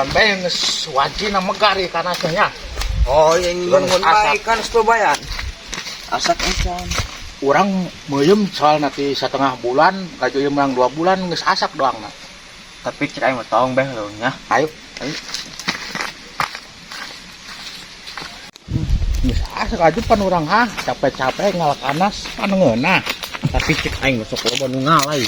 bulan bae geus wajina megar ikan asnya. Oh, yang nungguan bae ikan sebayan. Asak encan. Urang meuyem soal nanti setengah bulan, gaji menang 2 bulan geus asak doang na. Tapi cek aing mah tong beh lo nya. Ayo. Geus asak aja pan urang capek-capek ngalakanas pan ngeunah. Tapi cek aing masuk loba nu ngalai.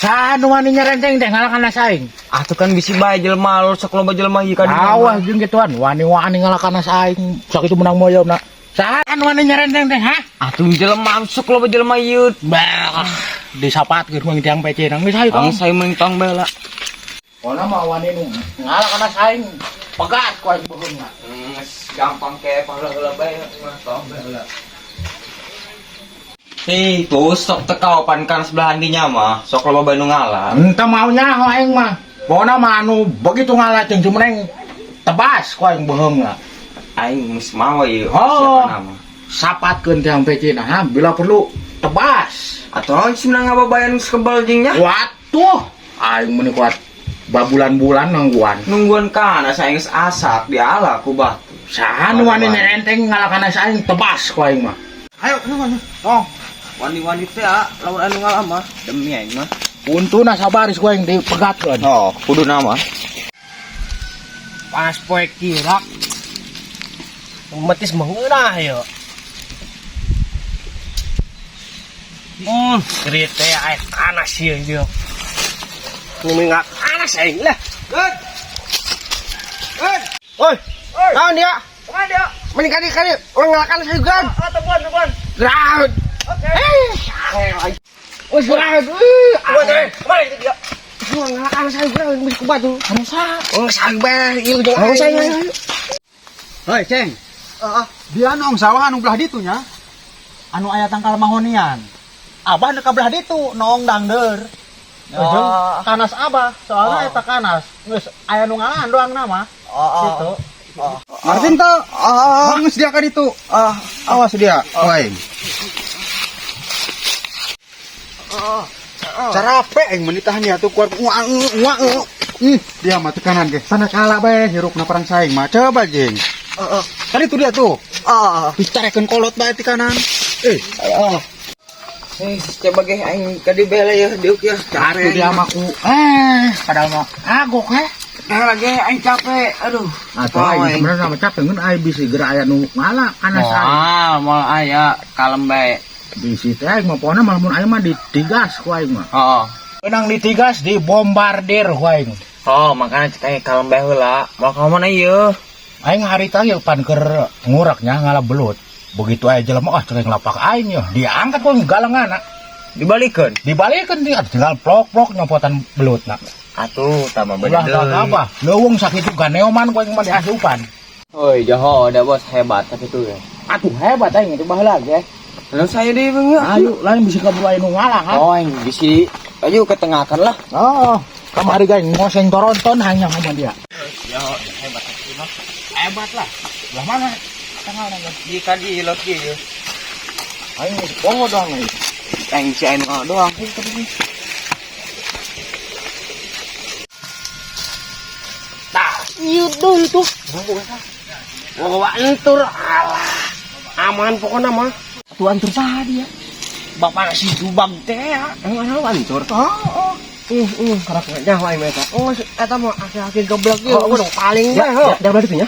Sanu wani nyerenteng teh ngalakanas aing. Atuh kan bisi bae jelema lo sok loba jelema ieu kan. Awas jeung gituan, wani-wani ngalakanas aing. Sok itu menang moyom na. Saan wani nyerenteng teh Atuh jelema sok loba jelema ieu. Bah, disapatkeun mah tiang PC nang geus hayu Ang saya meuning tong beh lah. Pona mah wani nu ngalakanas aing. Pegat ku aing beheungna. Gampang ke paheula bae mah tong beh lah. Tuh sok teka pan kan sebelahan dinya mah sok loba bae nu ngalah. Entah maunya aing mah. Pona mah anu begitu ngalah jeung cumeneng tebas ku aing beheungna. Aing geus mau ieu Oh. siapa nama. Sapatkeun tiang PC na bila perlu tebas. Atuh sih menang ngababayan geus kebal jeung nya. Watuh, aing meuni kuat babulan-bulan nangguan. Nungguan kana saing geus asak diala ku batu. Saan wani nyerenteng ngalakanas aing tebas ku aing mah. Ayo, tong. Wani-wani teh lawan anu ngalah mah demi aing mah. Untuna sabaris ku aing dipegatkeun. Oh, kudu nama. Pas poe kira metis mengeunah ya. Gerit teh air panas ya dia. Ini enggak panas aing lah. Oi. Naon dia? Naon dia? Mending kali ngalakan saya gan. Tepuan. Gerak. Oke. Wes gerak. Kemana itu dia? Ngalakan saya gan geus ku batu. Anu sa? Oh, sabar ieu jeung aing. Hei Ceng, dia anu sawah anu belah ditu nya, anu aya tangkal mahonian. Abah nu ka belah ditu, nong dangdeur. Jeung kanas abah, soalnya eta kanas. Geus aya nu ngalahan doang nama. Gitu. Artin teh, geus dia ka ditu. Awas dia, poe. Cara apa aing menitahan ya tuh kuat uang. Dia mah tekanan ge. Sana kalah bae hirupna perang saing mah. Coba jeung. Kan itu dia tuh. Dicarekeun kolot bae ti kanan. Coba ge aing ka dibele ya diuk ya. Atuh dia mah ku padahal mah agok Lagi aing capek. Aduh. Atuh aing sebenarnya mah capek ngeun aing bisi geura aya nu ngalah kanas aing. Moal aya kalem bae. Bisi teh aing mah pokona mah mun aing mah ditigas ku aing mah. Heeh. Menang ditigas dibombardir ku aing. Oh, makanya cek aing kalem bae heula. Moal ka mana ieu? Aing harita ieu pan keur nguraknya ngalah belut. Begitu aya jelema cek ngelapak aing yo, diangkat ku galenganna. Dibalikeun. Dibalikeun dia tinggal plok-plok nyopotan belutna. Atuh tambah Ulah bener. apa? Leuweung sakitu ganeoman ku aing mah diasupan. Oi, jaho ada bos hebat tapi tuh ya. Atuh hebat aing itu baheula ge. Lalu saya di bang ya. Ayo lain bisa kabur aya nu ngalah ha. Oh, yang bisi ayo ketengahkan lah. Oh, kamari gaing ngoseng toronton hanya sama dia. Jaho hebat tapi mah. Hebat lah. Belah mana? Tengah nang. Di tadi loki ya. Aing bongo doang nih. Aing si aing doang. Tah, ieu deui tuh. Bawa antur alah. Aman pokona mah. Atuh antur saha dia? Bapak si Jubag teh ya. Anu antur. Karak nyawa aing eta. Oh, eta mah aki-aki geblek ieu. Udah paling Ya, mah. dah berarti nya.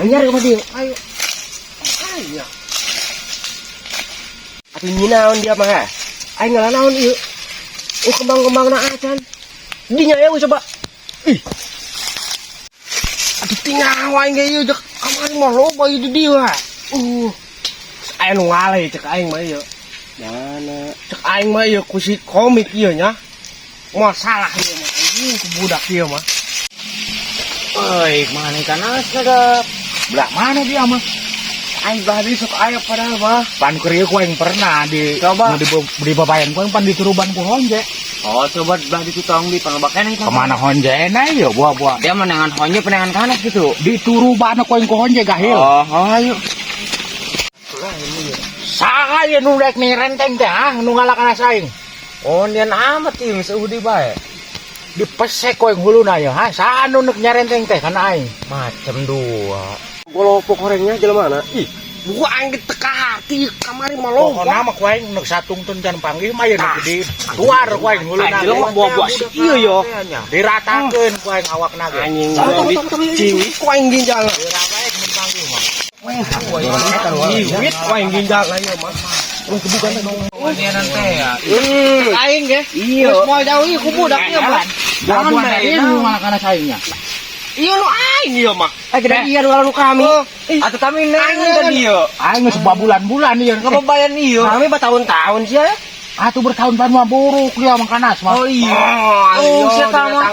Aing nyari ka dia. Ayo. Ayo. Atuh nyinaon dia mah. Aing ngalanaon ieu. Kembang-kembangna acan. Dinya ya coba. Ih. Aduh tinggal aing ge ieu jek kamari mah loba ieu di dieu. Aya nu ngaleh cek aing mah ieu. Mana cek aing mah ieu ku si komik ieu nya. Masalah ieu mah anjing ku budak ieu mah. Oi, mana kanas kadap. Belah mana dia mah? Aing belah deui sok aya padahal mah. Pan keur ieu ku aing pernah di Coba. di babayan ku aing pan dituruban ku honje. Oh, coba belah ditutong di pangbakan yang Kemana honje na ieu buah-buah. Dia menangan honje penangan kanas gitu. Dituruban ku aing ku honje gahil. Oh, ayo. Saha ieu nu rek ni renteng teh nu ngalakanas aing? Oh, nian amat ieu geus di bae. dipesek kowe huluna ya. Ha, sanu nek nyarenteng teh kana aing. Macam dua. Kelompok orangnya jelema mana? Ih, gua angin teka hati kamari malo. Pokona mah kowe nek satungtun can panggih mah ya nek di tuar kowe huluna. Jelema buah-buah si ieu yo. Diratakeun kowe awakna ge. Anjing ciwit ku aing ginjal. Diratakeun mun panggih mah. Ciwit ku aing ginjal ayo mah. Wanianan teh ya. Aing ge. Iya. Geus moal jauh ieu ku budak ieu mah. Jangan main malah kana saingnya. Iya lu aing ieu mah. Kejadian walau kami. Atuh kami nengen tadi yo. Aing geus bulan-bulan ieu. Kebebayan ieu. Kami bertahun-tahun sih ya. Atuh bertahun-tahun mah buruk dia mangkanas mah. Oh iya. Oh, sia tah mah.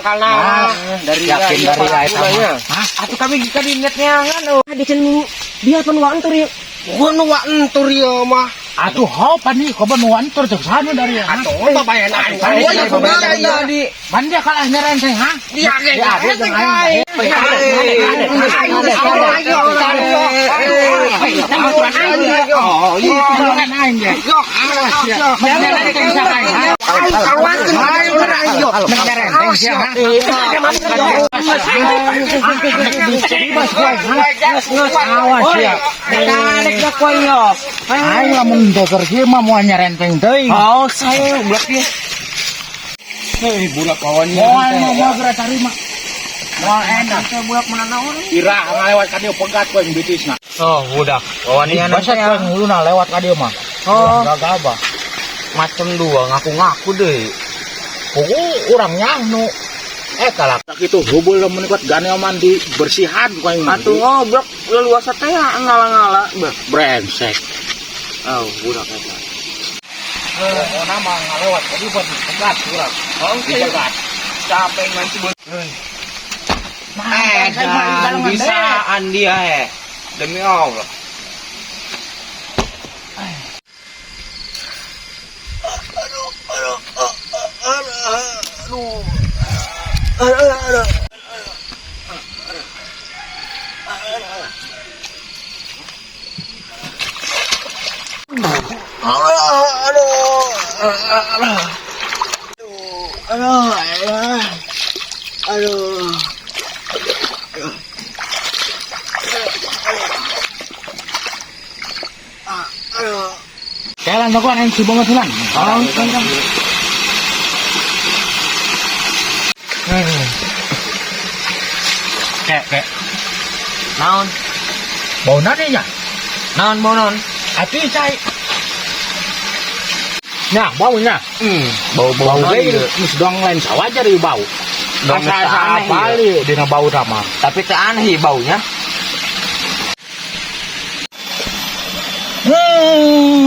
dari yakin dari eta mah. Hah? Atuh kami ka di netnya ngan oh. Di sini dia penuaan tur ya. Gua nuaan tur ya mah. Atuh hau pani ko benuan tur cek sana dari ya. Atuh babayan aing. Oh, iya, babayan tadi. Man dia kalah nyerenteng ha? Dia ge. Dia jeung aing. Oh, iya kan aing ya. Awas ya. Nyerenteng sa aing ha. Nyerenteng sia ha. Awas ya. Tarik dah koy yo. Aing lamun deker kieu mah moal nyerenteng teuing. Oh, saya budak dia. Hei, budak kawannya. Moal geura tarima. Moal enak. Saya budak mana naon? Ira ngalewat ka dieu pegat kowe bitisna. Oh, budak. Wanianan Baset teh. kowe nguluna lewat ka dieu mah. Oh. Gagabah. Macam dua ngaku-ngaku deh. Pokok urang nyahnu. Kalak kitu hubul mun kuat gane mandi bersihan kowe mah. Atuh ngobrol leluasa teh ngala-ngala beuh. Brengsek. Oh, budak eta. Nama ngalewat tadi buat pegat urang. Oh, Pegat. capek nanti buat. Nah, Dan bisaan dia demi Allah. Jalan aku yang si banget hilang. Kek. Naon? Bau nani nya? Naon bonon? Ati cai. Nya, baunya. Bau-bau Bau deui. ge geus dong lain sawajar ieu bau. Dong Asa aneh apa li dina bau sama. Tapi teh aneh baunya.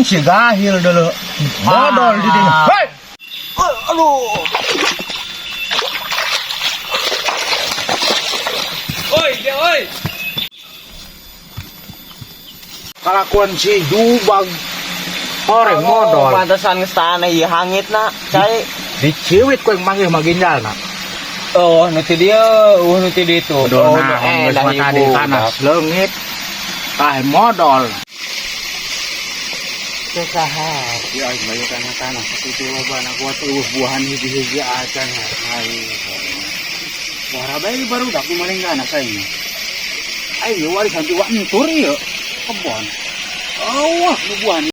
Si gahil dulu. Modal di dinya. Hei. Oi. Kalakuan si Dubag. Oreng modal. Pantesan geus tanah ieu hangitna. Cai. Diciwit kowe manggih maginjalna. Oh, nanti dia, nanti dia itu. Dona geus mata di panas leungit. Tah modal. Kesahar. Ya bayu kana tanah sakitu lobana kuat buahan hiji-hiji acan hai. Wara bae baru dak kumalenggana saing. Ayo warisan ti wa entur ieu. Kebon. Oh, buahan